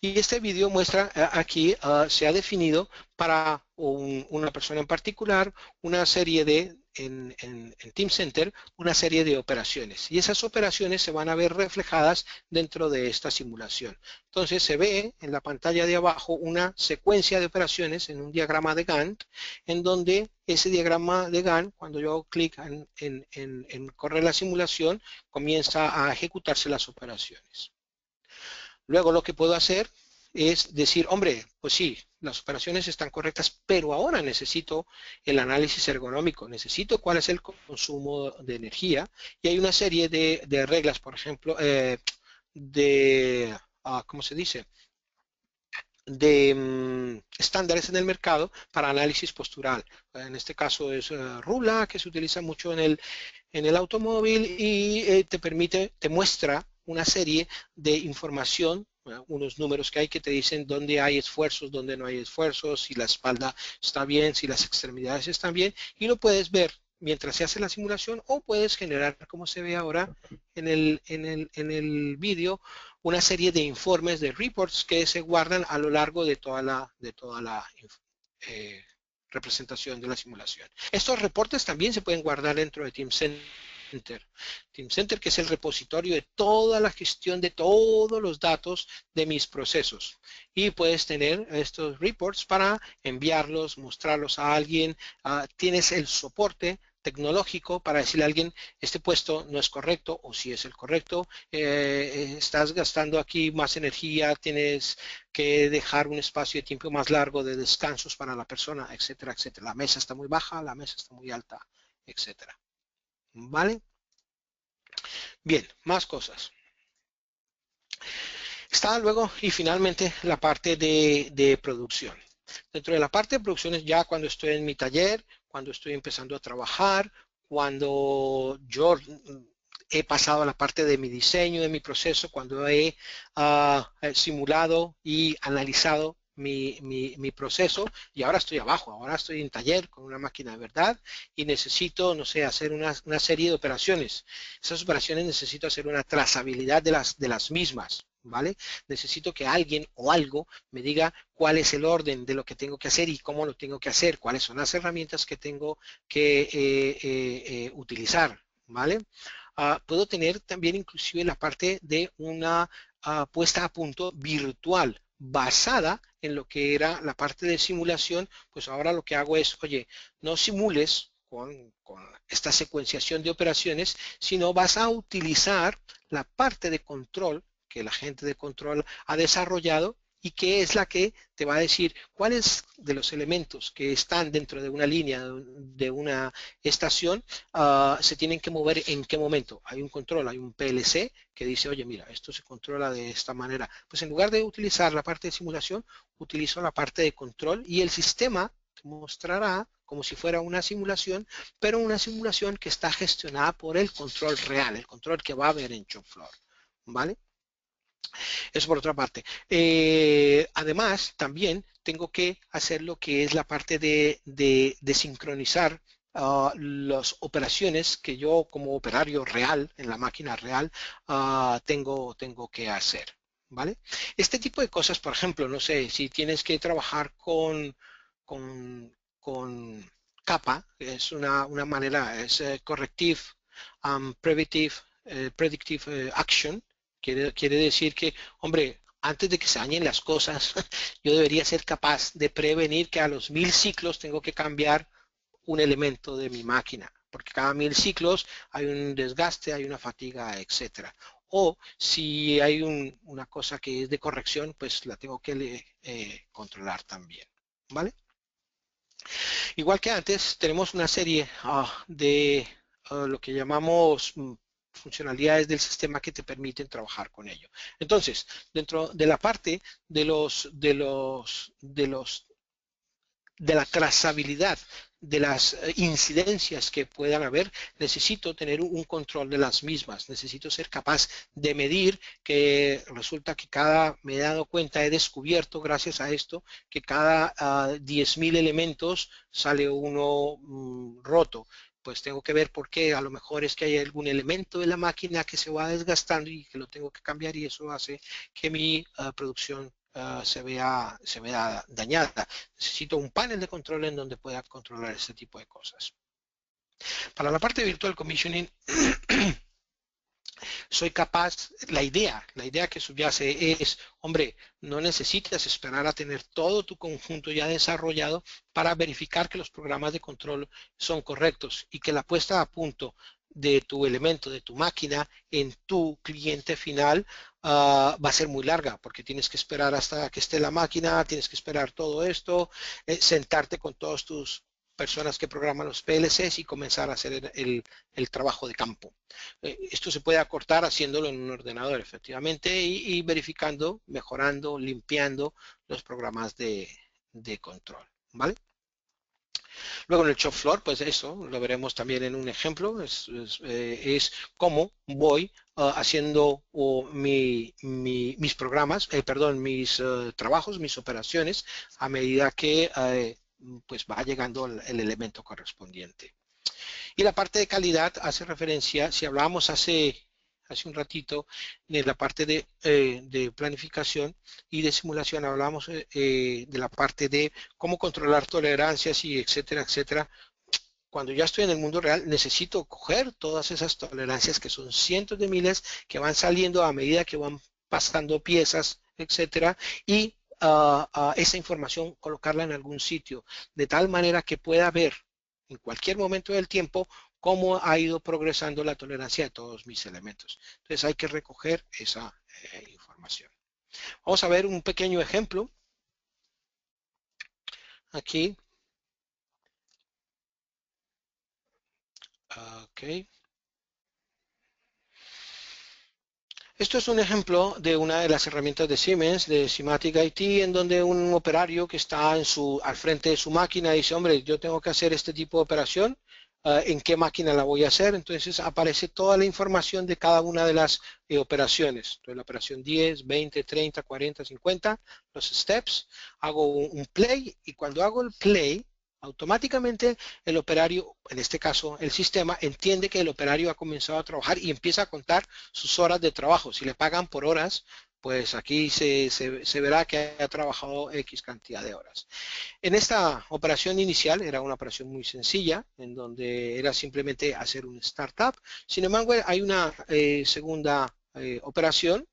Y este vídeo muestra aquí, se ha definido para una persona en particular una serie en Teamcenter, una serie de operaciones. Y esas operaciones se van a ver reflejadas dentro de esta simulación. Entonces se ve en la pantalla de abajo una secuencia de operaciones en un diagrama de Gantt, en donde ese diagrama de Gantt, cuando yo hago clic en correr la simulación, comienza a ejecutarse las operaciones. Luego lo que puedo hacer es decir, hombre, pues sí, las operaciones están correctas, pero ahora necesito el análisis ergonómico, necesito cuál es el consumo de energía y hay una serie de reglas, por ejemplo, ¿cómo se dice? De estándares en el mercado para análisis postural. En este caso es Rula, que se utiliza mucho en el automóvil y te muestra una serie de información, unos números que hay que te dicen dónde hay esfuerzos, dónde no hay esfuerzos, si la espalda está bien, si las extremidades están bien, y lo puedes ver mientras se hace la simulación o puedes generar, como se ve ahora en el vídeo, una serie de informes, de reports que se guardan a lo largo de toda la eh, representación de la simulación. Estos reportes también se pueden guardar dentro de Teamcenter. Teamcenter, que es el repositorio de toda la gestión de todos los datos de mis procesos. Y puedes tener estos reports para enviarlos, mostrarlos a alguien. Tienes el soporte tecnológico para decirle a alguien, este puesto no es correcto o si es el correcto, estás gastando aquí más energía, tienes que dejar un espacio de tiempo más largo de descansos para la persona, etcétera, etcétera. La mesa está muy baja, la mesa está muy alta, etcétera. ¿Vale? Bien, más cosas. Está luego y finalmente la parte de producción. Dentro de la parte de producción es ya cuando estoy en mi taller, cuando estoy empezando a trabajar, cuando yo he pasado a la parte de mi diseño, de mi proceso, cuando he simulado y analizado mi proceso y ahora estoy abajo, ahora estoy en taller con una máquina de verdad y necesito, no sé, hacer una serie de operaciones. Esas operaciones necesito hacer una trazabilidad de las mismas, ¿vale? Necesito que alguien o algo me diga cuál es el orden de lo que tengo que hacer y cómo lo tengo que hacer, cuáles son las herramientas que tengo que utilizar, ¿vale? Puedo tener también inclusive la parte de una puesta a punto virtual basada en lo que era la parte de simulación, pues ahora lo que hago es, oye, no simules con esta secuenciación de operaciones, sino vas a utilizar la parte de control que la gente de control ha desarrollado y que es la que te va a decir cuáles de los elementos que están dentro de una línea, de una estación, se tienen que mover en qué momento. Hay un control, hay un PLC que dice, oye, mira, esto se controla de esta manera. Pues en lugar de utilizar la parte de simulación, utilizo la parte de control y el sistema te mostrará como si fuera una simulación, pero una simulación que está gestionada por el control real, el control que va a haber en shop floor. ¿Vale? Eso por otra parte. Además, también tengo que hacer lo que es la parte de sincronizar las operaciones que yo como operario real, en la máquina real, tengo que hacer. ¿Vale? Este tipo de cosas, por ejemplo, no sé, si tienes que trabajar con capa, es una manera, es corrective, preventive, predictive action. Quiere decir que, hombre, antes de que se dañen las cosas, yo debería ser capaz de prevenir que a los 1000 ciclos tengo que cambiar un elemento de mi máquina, porque cada 1000 ciclos hay un desgaste, hay una fatiga, etcétera. O si hay una cosa que es de corrección, pues la tengo que controlar también. ¿Vale? Igual que antes, tenemos una serie de lo que llamamos funcionalidades del sistema que te permiten trabajar con ello. Entonces, dentro de la parte de la trazabilidad de las incidencias que puedan haber, necesito tener un control de las mismas, necesito ser capaz de medir que resulta que me he dado cuenta, he descubierto gracias a esto, que cada 10.000 elementos sale uno roto. Pues tengo que ver por qué, a lo mejor es que hay algún elemento de la máquina que se va desgastando y que lo tengo que cambiar y eso hace que mi producción se vea dañada. Necesito un panel de control en donde pueda controlar este tipo de cosas. Para la parte de Virtual Commissioning, soy capaz, la idea que subyace es, hombre, no necesitas esperar a tener todo tu conjunto ya desarrollado para verificar que los programas de control son correctos y que la puesta a punto de tu elemento, de tu máquina, en tu cliente final, va a ser muy larga porque tienes que esperar hasta que esté la máquina, tienes que esperar todo esto, sentarte con todas tus personas que programan los PLCs y comenzar a hacer el trabajo de campo. Esto se puede acortar haciéndolo en un ordenador, efectivamente, y verificando, mejorando, limpiando los programas de control, ¿vale? Luego en el shop floor, pues eso lo veremos también en un ejemplo, es cómo voy haciendo mis programas, perdón, mis trabajos, mis operaciones, a medida que pues va llegando el elemento correspondiente. Y la parte de calidad hace referencia, si hablábamos hace un ratito de la parte de planificación y de simulación, hablábamos de la parte de cómo controlar tolerancias y etcétera, etcétera. Cuando ya estoy en el mundo real, necesito coger todas esas tolerancias que son cientos de miles que van saliendo a medida que van pasando piezas, etcétera, y esa información colocarla en algún sitio, de tal manera que pueda ver en cualquier momento del tiempo cómo ha ido progresando la tolerancia de todos mis elementos. Entonces hay que recoger esa información. Vamos a ver un pequeño ejemplo aquí. Ok. Esto es un ejemplo de una de las herramientas de Siemens, de Simatic IT, en donde un operario que está al frente de su máquina dice, hombre, yo tengo que hacer este tipo de operación, ¿en qué máquina la voy a hacer? Entonces aparece toda la información de cada una de las operaciones. Entonces la operación 10, 20, 30, 40, 50, los steps, hago un play y cuando hago el play, automáticamente el operario, en este caso el sistema, entiende que el operario ha comenzado a trabajar y empieza a contar sus horas de trabajo. Si le pagan por horas, pues aquí se verá que ha trabajado X cantidad de horas. En esta operación inicial era una operación muy sencilla, en donde era simplemente hacer un startup. Sin embargo, hay una segunda operación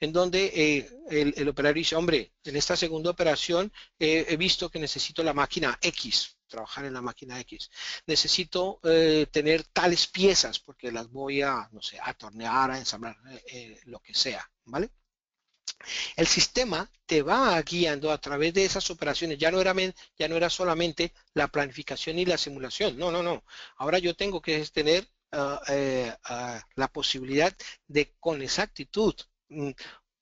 en donde el operario dice, hombre, en esta segunda operación he visto que necesito la máquina X, trabajar en la máquina X. Necesito tener tales piezas porque las voy a, no sé, a tornear, a ensamblar, lo que sea, ¿vale? El sistema te va guiando a través de esas operaciones. Ya no era solamente la planificación y la simulación. No, no, no. Ahora yo tengo que tener la posibilidad de con exactitud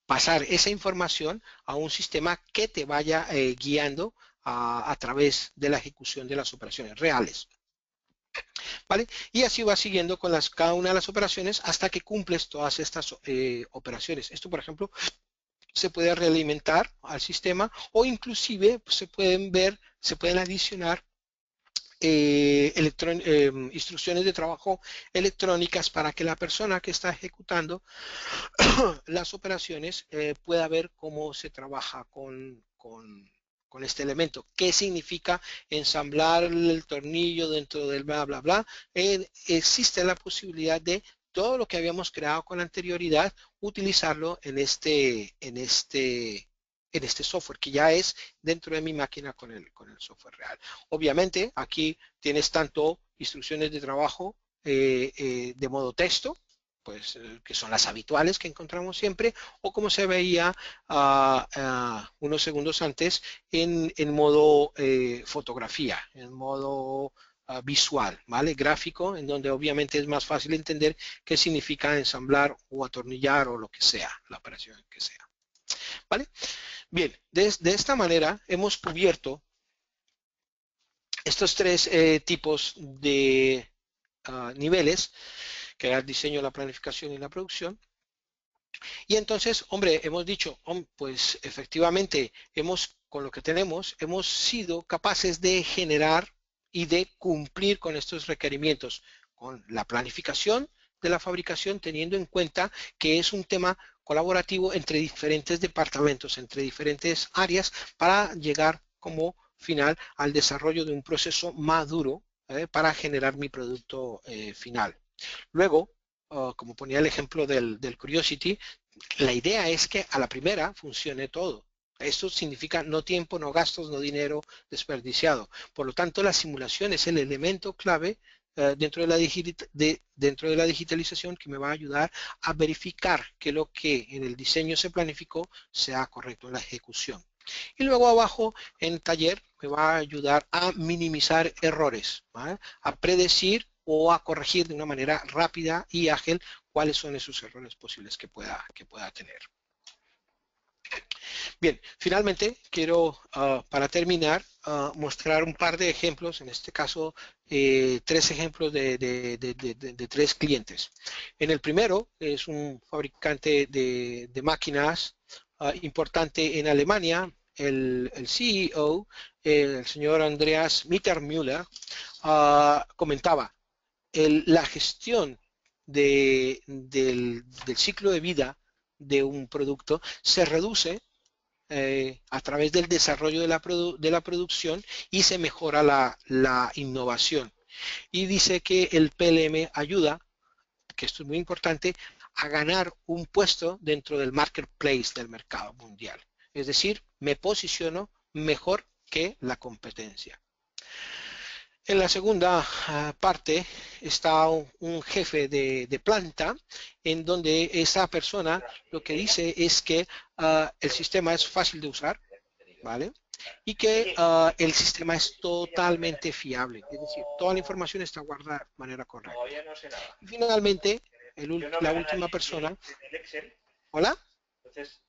pasar esa información a un sistema que te vaya guiando a través de la ejecución de las operaciones reales. ¿Vale? Y así va siguiendo con cada una de las operaciones hasta que cumples todas estas operaciones. Esto, por ejemplo, se puede realimentar al sistema o inclusive pues, se pueden adicionar instrucciones de trabajo electrónicas para que la persona que está ejecutando las operaciones pueda ver cómo se trabaja con este elemento. ¿Qué significa ensamblar el tornillo dentro del bla, bla, bla? Existe la posibilidad de todo lo que habíamos creado con anterioridad, utilizarlo en este software que ya es dentro de mi máquina con el software real. Obviamente aquí tienes tanto instrucciones de trabajo de modo texto, pues que son las habituales que encontramos siempre, o como se veía unos segundos antes en modo fotografía, en modo visual, ¿vale? Gráfico, en donde obviamente es más fácil entender qué significa ensamblar o atornillar o lo que sea, la operación que sea, ¿vale? Bien, de esta manera hemos cubierto estos tres tipos de niveles, que era el diseño, la planificación y la producción. Y entonces, hombre, hemos dicho, pues efectivamente, con lo que tenemos, hemos sido capaces de generar y de cumplir con estos requerimientos, con la planificación de la fabricación, teniendo en cuenta que es un tema colaborativo entre diferentes departamentos, entre diferentes áreas, para llegar como final al desarrollo de un proceso maduro para generar mi producto final. Luego, como ponía el ejemplo del Curiosity, la idea es que a la primera funcione todo. Esto significa no tiempo, no gastos, no dinero desperdiciado. Por lo tanto, la simulación es el elemento clave dentro de la digitalización que me va a ayudar a verificar que lo que en el diseño se planificó sea correcto en la ejecución. Y luego abajo en taller me va a ayudar a minimizar errores, ¿vale? A predecir o a corregir de una manera rápida y ágil cuáles son esos errores posibles que pueda tener. Bien, finalmente quiero, para terminar, mostrar un par de ejemplos, en este caso, 3 ejemplos de 3 clientes. En el primero es un fabricante de máquinas importante en Alemania. El CEO, el señor Andreas Mittermüller, comentaba la gestión del ciclo de vida de un producto se reduce a través del desarrollo de la producción y se mejora la innovación. Y dice que el PLM ayuda, que esto es muy importante, a ganar un puesto dentro del marketplace del mercado mundial. Es decir, me posiciono mejor que la competencia. En la segunda parte está un jefe de planta en donde esa persona lo que dice es que el sistema es fácil de usar, ¿vale? Y que el sistema es totalmente fiable, es decir, toda la información está guardada de manera correcta. Y finalmente, la última persona. ¿Hola? Entonces,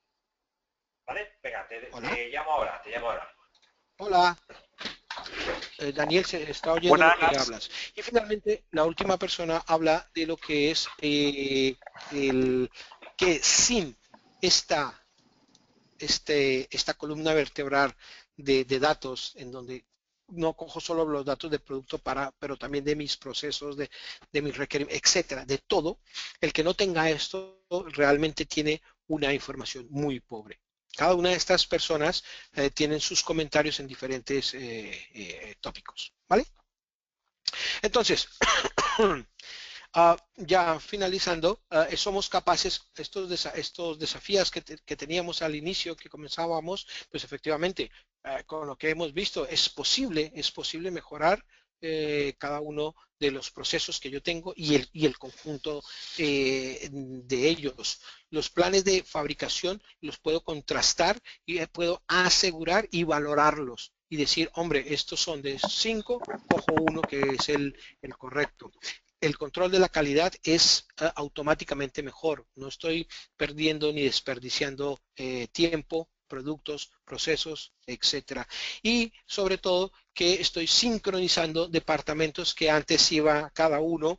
¿vale? Venga, te llamo ahora, Hola. Daniel se está oyendo lo que hablas. Y finalmente, la última persona habla de lo que es que sin esta columna vertebral de datos, en donde no cojo solo los datos de producto pero también de mis procesos, de mis requerimientos, etcétera, de todo, el que no tenga esto realmente tiene una información muy pobre. Cada una de estas personas tienen sus comentarios en diferentes tópicos, ¿vale? Entonces, ya finalizando, somos capaces, estos desafíos que teníamos al inicio, que comenzábamos, pues efectivamente, con lo que hemos visto, es posible mejorar cada uno de los procesos que yo tengo y el conjunto de ellos. Los planes de fabricación los puedo contrastar y puedo asegurar y valorarlos y decir, hombre, estos son de 5, cojo uno que es el correcto. El control de la calidad es automáticamente mejor. No estoy perdiendo ni desperdiciando tiempo, productos, procesos, etcétera. Y sobre todo que estoy sincronizando departamentos que antes iba cada uno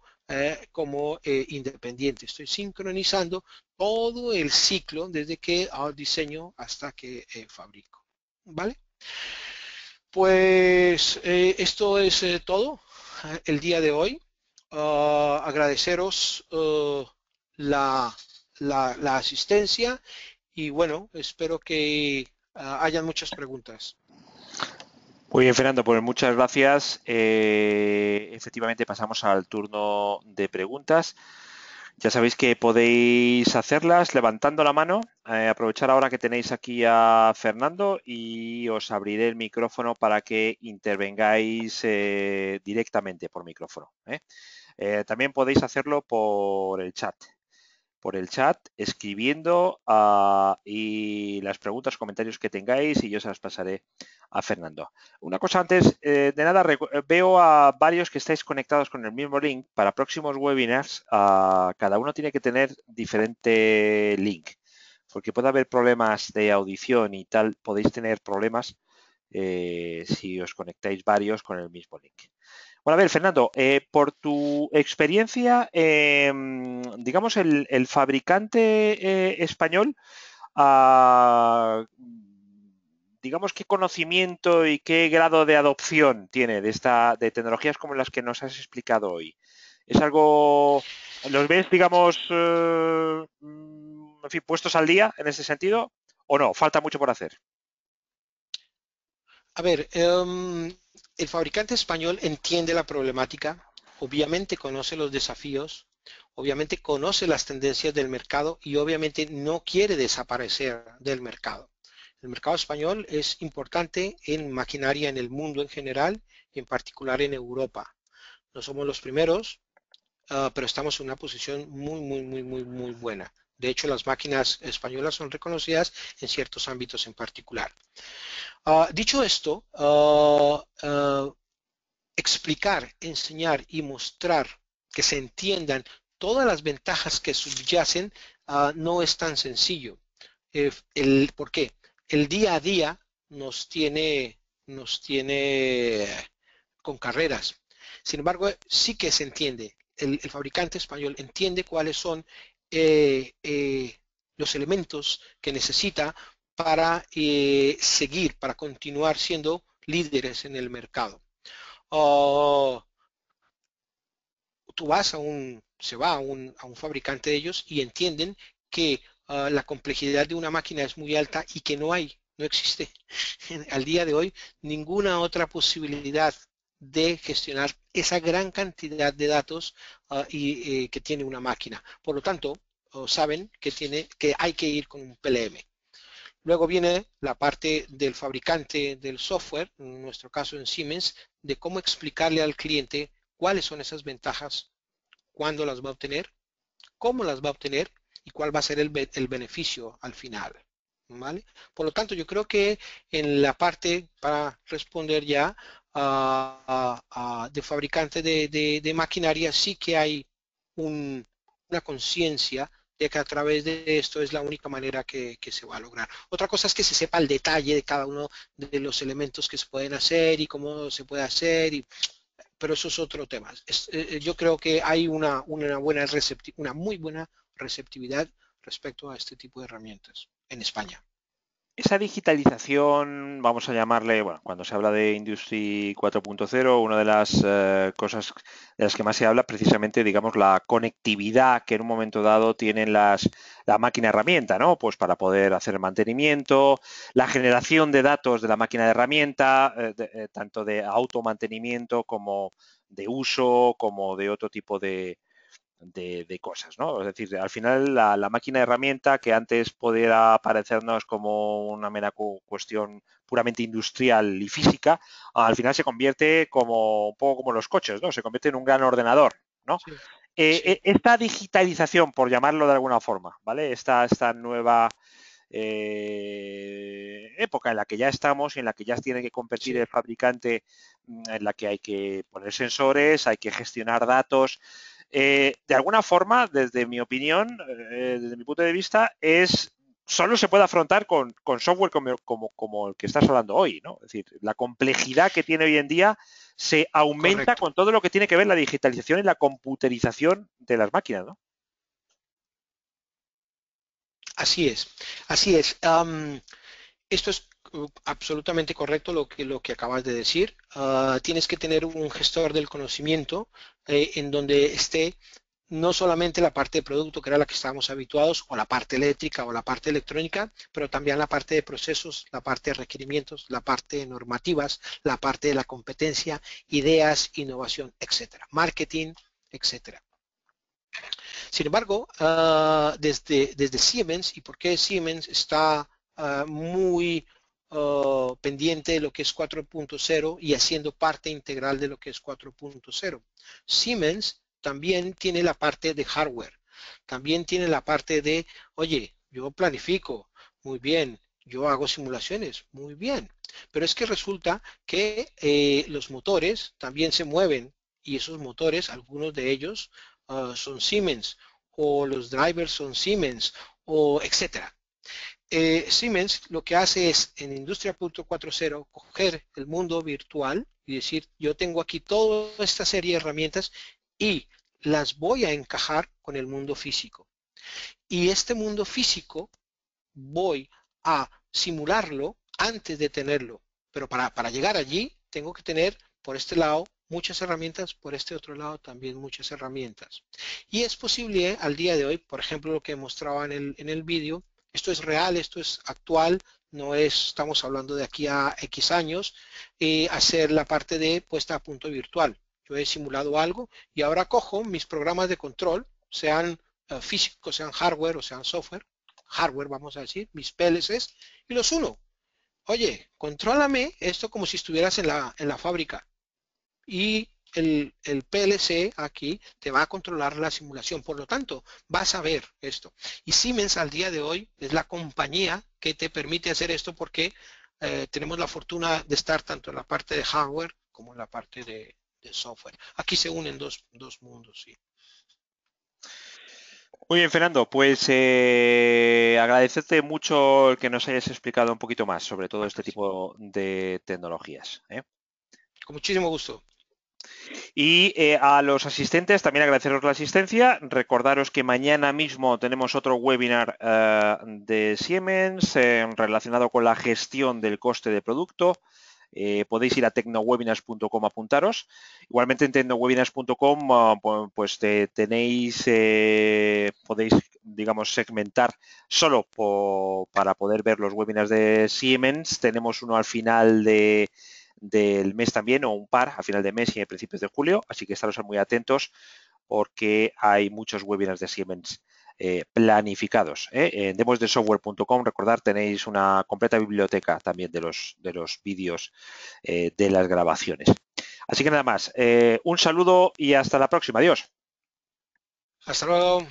como independiente. Estoy sincronizando todo el ciclo desde que diseño hasta que fabrico. ¿Vale? Pues esto es todo el día de hoy. Agradeceros la asistencia y bueno, espero que hayan muchas preguntas. Muy bien, Fernando, pues muchas gracias. Efectivamente pasamos al turno de preguntas. Ya sabéis que podéis hacerlas levantando la mano. Aprovechar ahora que tenéis aquí a Fernando y os abriré el micrófono para que intervengáis directamente por micrófono. También podéis hacerlo por el chat. Escribiendo y las preguntas, comentarios que tengáis y yo se las pasaré a Fernando. Una cosa antes de nada, veo a varios que estáis conectados con el mismo link. Para próximos webinars, cada uno tiene que tener diferente link, porque puede haber problemas de audición y tal, podéis tener problemas si os conectáis varios con el mismo link. Bueno, a ver, Fernando, por tu experiencia, digamos, el fabricante español, digamos, ¿qué conocimiento y qué grado de adopción tiene de tecnologías como las que nos has explicado hoy? ¿Es algo, los ves, digamos, en fin, puestos al día en ese sentido o no? ¿Falta mucho por hacer? A ver, el fabricante español entiende la problemática, obviamente conoce los desafíos, obviamente conoce las tendencias del mercado y obviamente no quiere desaparecer del mercado. El mercado español es importante en maquinaria en el mundo en general y en particular en Europa. No somos los primeros, pero estamos en una posición muy buena. De hecho, las máquinas españolas son reconocidas en ciertos ámbitos en particular. Dicho esto, explicar, enseñar y mostrar que se entiendan todas las ventajas que subyacen no es tan sencillo. ¿Por qué? El día a día nos tiene con carreras. Sin embargo, sí que se entiende. El fabricante español entiende cuáles son los elementos que necesita para seguir, para continuar siendo líderes en el mercado. Oh, tú vas se va a un fabricante de ellos y entienden que la complejidad de una máquina es muy alta y que no existe al día de hoy ninguna otra posibilidad de gestionar esa gran cantidad de datos que tiene una máquina. Por lo tanto, saben que hay que ir con un PLM. Luego viene la parte del fabricante del software, en nuestro caso en Siemens, de cómo explicarle al cliente cuáles son esas ventajas, cuándo las va a obtener, cómo las va a obtener y cuál va a ser el beneficio al final. ¿Vale? Por lo tanto, yo creo que en la parte, para responder ya, de fabricante de maquinaria, sí que hay una conciencia de que a través de esto es la única manera que se va a lograr. Otra cosa es que se sepa el detalle de cada uno de los elementos que se pueden hacer y cómo se puede hacer, pero eso es otro tema. Yo creo que hay una muy buena receptividad respecto a este tipo de herramientas en España. Esa digitalización, vamos a llamarle, bueno, cuando se habla de Industry 4.0, una de las cosas de las que más se habla, precisamente, digamos, la conectividad que en un momento dado tienen la máquina herramienta, ¿no? Pues para poder hacer el mantenimiento, la generación de datos de la máquina de herramienta, tanto de automantenimiento como de uso, como de otro tipo de cosas, ¿no? Es decir, al final la máquina de herramienta que antes podía parecernos como una mera cuestión puramente industrial y física, al final se convierte como un poco como los coches, ¿no? Se convierte en un gran ordenador, ¿no? Sí, sí, Esta digitalización, por llamarlo de alguna forma, ¿vale? Esta nueva época en la que ya estamos y en la que ya tiene que competir sí. el fabricante, en la que hay que poner sensores, hay que gestionar datos. De alguna forma, desde mi opinión, desde mi punto de vista, solo se puede afrontar con software como el que estás hablando hoy, ¿no? Es decir, la complejidad que tiene hoy en día se aumenta Correcto. con todo lo que tiene que ver la digitalización y la computerización de las máquinas, ¿no? Así es, así es. Esto es absolutamente correcto lo que acabas de decir. Tienes que tener un gestor del conocimiento en donde esté no solamente la parte de producto, que era la que estábamos habituados, o la parte eléctrica o la parte electrónica, pero también la parte de procesos, la parte de requerimientos, la parte de normativas, la parte de la competencia, ideas, innovación, etcétera, marketing, etcétera. Sin embargo, desde Siemens, ¿y por qué Siemens está muy pendiente de lo que es 4.0 y haciendo parte integral de lo que es 4.0? Siemens también tiene la parte de hardware, también tiene la parte de, oye, yo planifico, muy bien, yo hago simulaciones, muy bien, pero es que resulta que los motores también se mueven y esos motores, algunos de ellos, son Siemens, o los drivers son Siemens, o etcétera. Siemens lo que hace es en Industria 4.0 coger el mundo virtual y decir, yo tengo aquí toda esta serie de herramientas y las voy a encajar con el mundo físico. Y este mundo físico voy a simularlo antes de tenerlo. Pero para llegar allí tengo que tener por este lado muchas herramientas, por este otro lado también muchas herramientas. Y es posible al día de hoy, por ejemplo, lo que mostraba en el vídeo, esto es real, esto es actual, no es, estamos hablando de aquí a X años, hacer la parte de puesta a punto virtual. Yo he simulado algo y ahora cojo mis programas de control, sean físicos, sean hardware o sean software, hardware, vamos a decir, mis PLCs, y los uno. Oye, contrólame esto como si estuvieras en la fábrica y el PLC aquí te va a controlar la simulación, por lo tanto, vas a ver esto. Y Siemens al día de hoy es la compañía que te permite hacer esto porque tenemos la fortuna de estar tanto en la parte de hardware como en la parte de software. Aquí se unen dos mundos, sí. Muy bien, Fernando, pues agradecerte mucho el que nos hayas explicado un poquito más sobre todo este Fantástico. tipo de tecnologías, ¿eh? Con muchísimo gusto. Y a los asistentes también agradeceros la asistencia. Recordaros que mañana mismo tenemos otro webinar de Siemens relacionado con la gestión del coste de producto. Podéis ir a tecnowebinars.com a apuntaros. Igualmente en tecnowebinars.com pues tenéis, podéis, digamos, segmentar solo para poder ver los webinars de Siemens. Tenemos uno al final del mes también, o un par a final de mes y a principios de julio, así que estaros muy atentos porque hay muchos webinars de Siemens planificados. En demosdesoftware.com, recordad, tenéis una completa biblioteca también de los vídeos de las grabaciones. Así que nada más, un saludo y hasta la próxima. Adiós. Hasta luego.